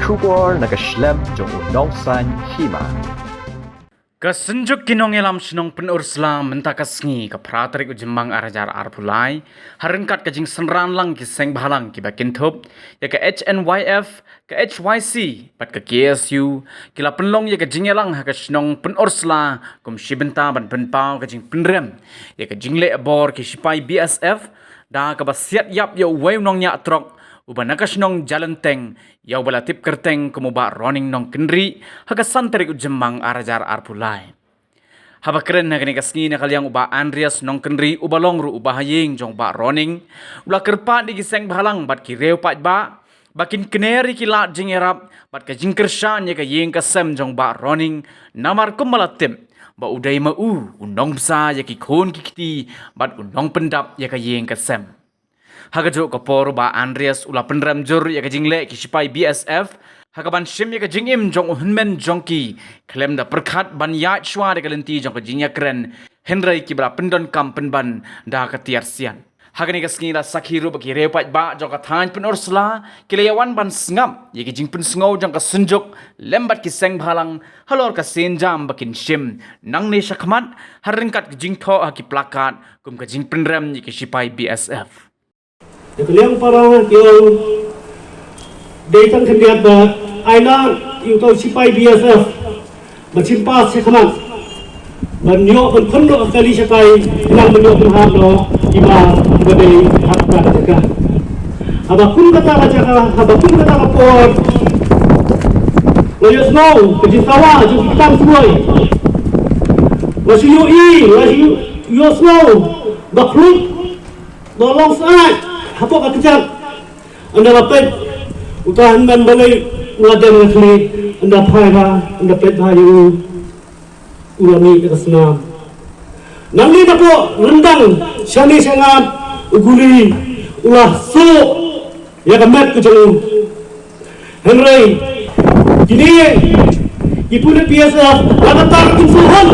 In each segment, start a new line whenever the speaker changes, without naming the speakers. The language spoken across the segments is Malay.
Kubor nakaslem jong unongsan hima.
Kasenjuk kinong elam sinong penurslam mentakasngi ke pratrik ujemang arajar arpulai harengkat kajing senran lang kiseng bahalang kiba kintup ya ke HNYF ke HYC pat ke KSU kila penlong ya ke jingelang ha ke sinong penursla kum shibenta ban penpau kajing penrem ya ke jingle abor ke sipai BSF da ke basiat yap ya uway nong nya trok uban nakas nong jalan teng yau bala tip kerteng kemuba running nong kendri haga santerik ujemang arajar arpulai haba keren hagani kasngi na kalyang uba Andreas nong kendri ubalong ru uba haying jong ba running ula kerpa di giseng bahalang bat ki reu pat ba bakin keneri kila jingerap bat ka jingkersan ya ka yeng kasem jong ba running namar kumalatim ba udai ma unong bsa ya ki khon ki kiti bat unong pendap ya ka yeng kasem hagajo kapor ba Andreas ula penram jur ya kajingle ki sipai BSF hagaban shim ya kajingim jong hunmen jongki klem da perkhat ban ya chwa de kalenti jong kajinya kren Henry ki bra pendon kam penban da katiar sian hagani kasngi la sakhiru ba ki repat ba jong ka than pen orsla kilayawan ban sngam ya kajing pen sngo jong ka sunjuk lembat ki seng bhalang halor ka senjam bakin shim nang ne shakmat harengkat kajing tho ki plakat kum kajing penram ya ki sipai BSF
Yang parang yung daytang kandidat ba ay na yung to sipay BSF magsimpas siya kaman banyo ang kondo ang kali siya kay ilang banyo ang haplo iba baday hapla ka jaga habakun kata ka jaga habakun kata ka po layos mo kajitawa yung kitang sumoy wasiyui wasiyos mo bakluk dolong saat hapok kejap anda lapet utahan man balai uladam ngasli anda phaira anda pet hayu ulami kasnam nangli dapo rendang syani sangat uguli ulah so ya kamet kejelu Henry kini ipunet biasa lagatar insuhan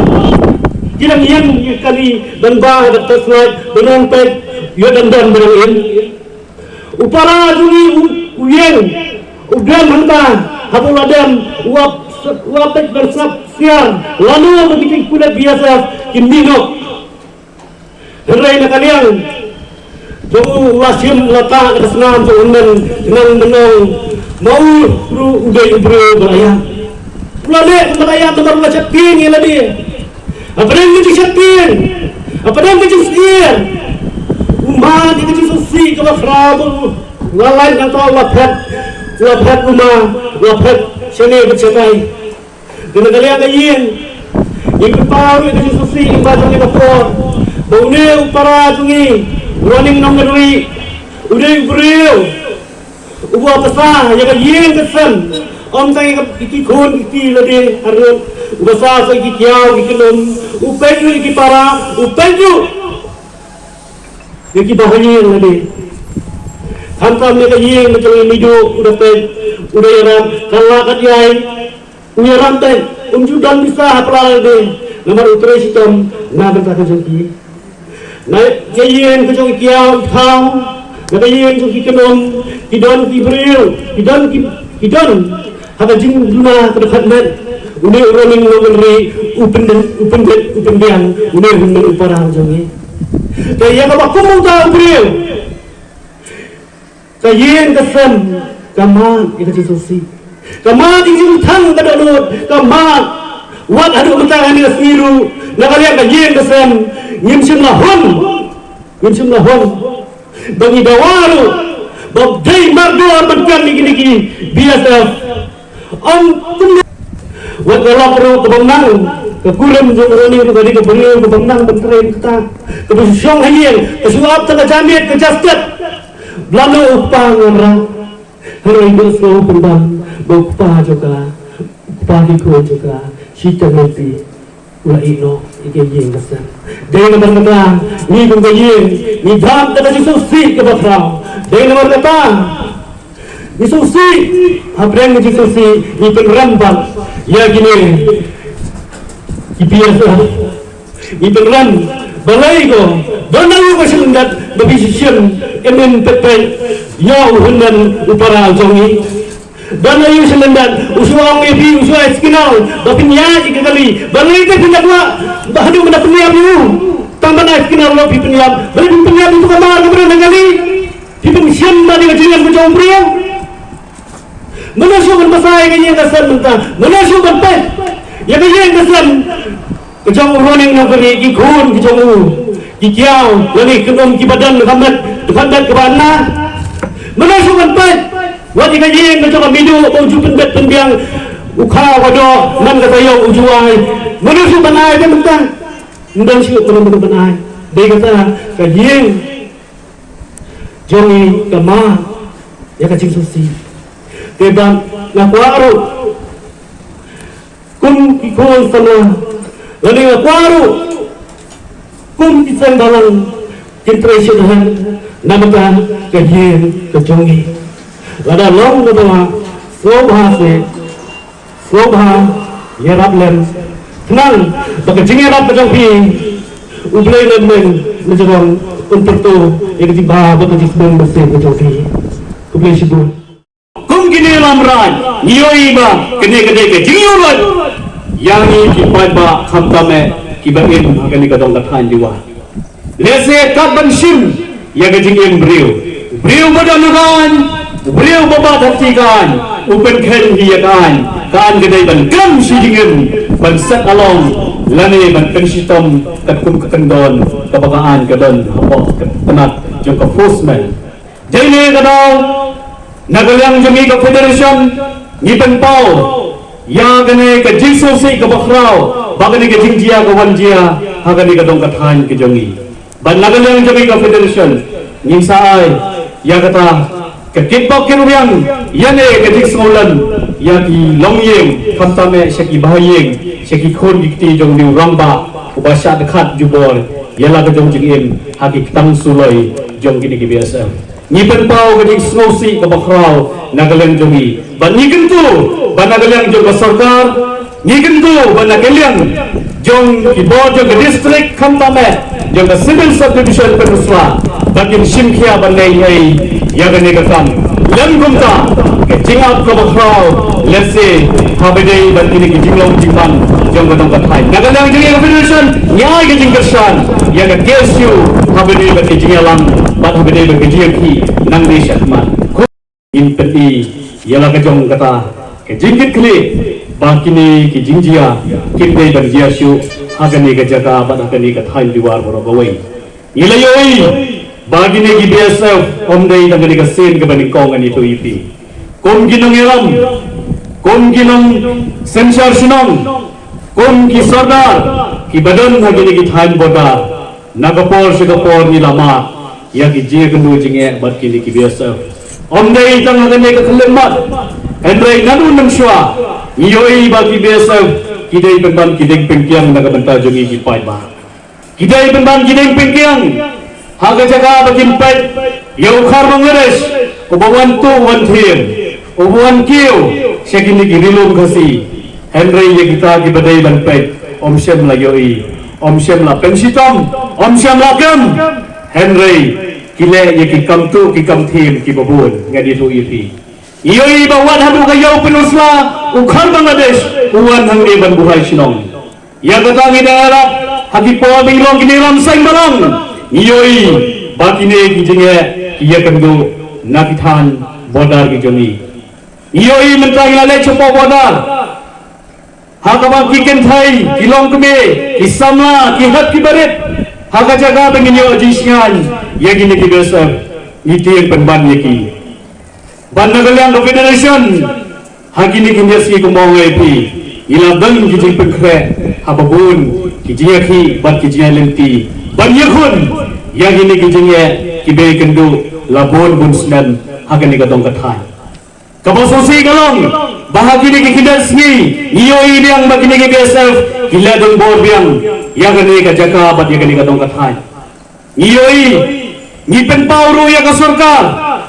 kirang yang kali dan bah dapat slide benang pet yo dandan berangin upara jungi uyeng udam hanta hapuladam wapet bersap siar lalu begitu kuda biasa kimino herai na kaliang jauh wasim lata kesenam seundan dengan menong mau ru uday ubro beraya ulade beraya tempat macet ping ya ladi apa yang kita sepin apa yang kita siar umat di kecil susi kalau frabu lalai yang tahu lapet rumah lapet sini bercetai dengan kalian kayin yang kepala di kecil susi yang baca ni kapor baune upara tungi running nomeri udah beriu ubah besar yang kayin kesen om saya iki khon iki lade harun besar saya iki kiau iki lom upenju iki para upenju Yaki bahagia lagi. Hantam mereka yang macam hidup udah pen, udah yaram, kalau kat yai, uyaram ten, judan bisa apalal deh. Nomor utara sistem, na bertahan jengki. Na jayen kejong kiau kau, na jayen jengki kenom, kidon kibril, kidon. Haka jing luna kedekat net. Udah running nomori upen biang, udah hunmen upara jengki. Kaya kalau kamu tahu beliau, kaya kesan, kaman itu susi, kaman itu tang kada lut, kaman, wat ada bentangan dia sendiri, nak kalian kaya kesan, nyimsim lahon, bagi dawaru, babdai mardo berkan niki biasa, wat kalau perlu kebenang. Kekurang jumlah ini tadi keberian kebenang bertren kita kebusyong hayin kesuap tengah jamit kejastet lalu upah orang hari itu slow pendam upah juga upah diko juga sita nanti ulah ino ikiyeng kesan dengan nomor kata ni kungkayeng ni dam kata jisusi kebakrau dengan nomor kata jisusi habreng jisusi ni penrambang ya gini biasa iberan balai ko donang ko sindat babisisyon emen pepe yaw hunan upara jongi Bana yu selendan usuang mebi usuai skinau bakin ya jika kali bana itu pindah bahadu mana peniam yu tambah naik skinau lo pi peniam balik peniam itu kamar kemudian kali pipin siam tadi kejadian berjauh pria menasukan pasai kaya yang kesan mentah menasukan pet ya kaya yang kesan kejauh roning nakari kikun kejauh kikiau lagi kenom kibadan kambat kambat kebana menasukan pet wajib kaji yang kejauh bidu uju penbet penbiang ukha wado nan kata yang ujuai menasukan air dia mentah mendang siut menasukan air dia kata kaji yang jongi kama ya kacing susi kedang ngakwaru kum kikol sana lani ngakwaru kum kisang dalang kintresidahan namata kajian kejongi lada long natawa slobha yerap len tenang baka jingerap kejongpi ublay len menjorong untuk tu yang tiba betul sebelum bersih kejongpi ublay sibuk kum kini lamran nyoi ba kene ke jingyulan yang ni kipat ba khamtame kibain akan dikadong kathan jiwa lese kaban sim yang kejingin beriu badanakan beriu babat hatikan upen ken hiyakan kan kedai ban kam sijingin ban sat along lane ban pensitom katkum ketendon kebagaan kedon apa tenat jong ke fosman jadi kadang nagalang jami ke federation ngipen pau ya gane ke jinso si ke bakrau bagane ke jingjia ke wanjia hagane ke dong kathan ke jongi ban nagalang jami ke federation ngimsaai ya kata ke kitbok kirubyang yane ke jingsolan ya ki longyeng khamtame syaki bahayeng syaki khon dikti jong diu ramba ubasya dekat jubor yala ke jong jingim haki ketang sulai jong kini ki biasa nyipen pau ke jing snosi ke bakrau nagalang jongi ban nyikentu ban nagalang jong ke sarkar nyikentu ban nagalang jong ki board jong ke district khamtame jong ke civil subdivision penusla bakin simkhia ban nei ai ya gane ka kam lam gumta ke jingap ko bakrau let's say habedei ban ini ki jinglong jingban jong ka dong ka thai nagalang jing federation nyai ke jingkersan ya ka kesu habedei ba ke jingalang bat habedei ba ke jingki nang de syakman in peti yala ka jong kata ke jingkit kli bakini ki jingjia kindei ban jiasu hagane ka jaga bat hagane ka thai diwar boro gawai ilayoi bagine ki biasa omdei tangani ka sen ka bani kong ani to ipi kom ginong elam kom ginong sensor sinong kom ki sardar ki badan hagine ki thain boda nagapor sigapor ni lama ya ki je gnu jinge bat ki biasa omdei tang hagane ka khlemat endrei nanu nang shwa yoi ba ki biasa kidai penban kideng pengkiang nagabanta jongi ki pai ba kidai penban kideng pengkiang haga jaga bakin pet yau khar bangladesh ubawan tu wan thir ubawan kiu sekini girilum khasi henry ye kita ki badai ban pet om syam la yoi om syam la pensitom om syam la kam henry kile ye ki kam tu ki kam thim ki babun ngadi tu ifi yoi bawan hadu ka yau penusla ukhar bangladesh uwan hang ni ban buhai sinong ya kata ngidara haki po binglong kini lam saing balong yoi bakine kijinge kiya kendo nakithan bodar ki joni yoi mentang lale chopo bodar hakaba kiken thai kilong kme kisamla ki hat ki baret haka jaga benginyo jisngan yagine ki besar nitien penban yaki banagalang federation hakini kinjasi kumongai pi ilabang kijing pekre hababun kijinga ki bat kijinga lenti ban yakun yang ini kijingnya kibai kendu labon bunsnan hakani kadong kathan kabososi kalong bahagini kikidas ngi iyoi yang bagini ki BSF kiladong borbiang yang ini kajaka bat yang ini kadong kathan iyoi ngipen pauru ya ka sarkar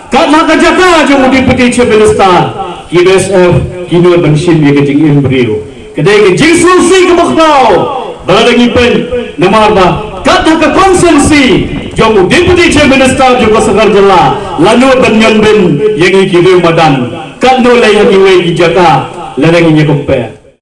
katla kajaka jo mudi peti chebelesta ki BSF kino bansin ya kijing embrio kedai kijing susi kabakdao Baladang ipen namarba kata ke konsensi jom deputy chief minister juga segar jela lanu banyan ben yang ikiri madan Kak no lay hakiway gijaka, larang inya compare.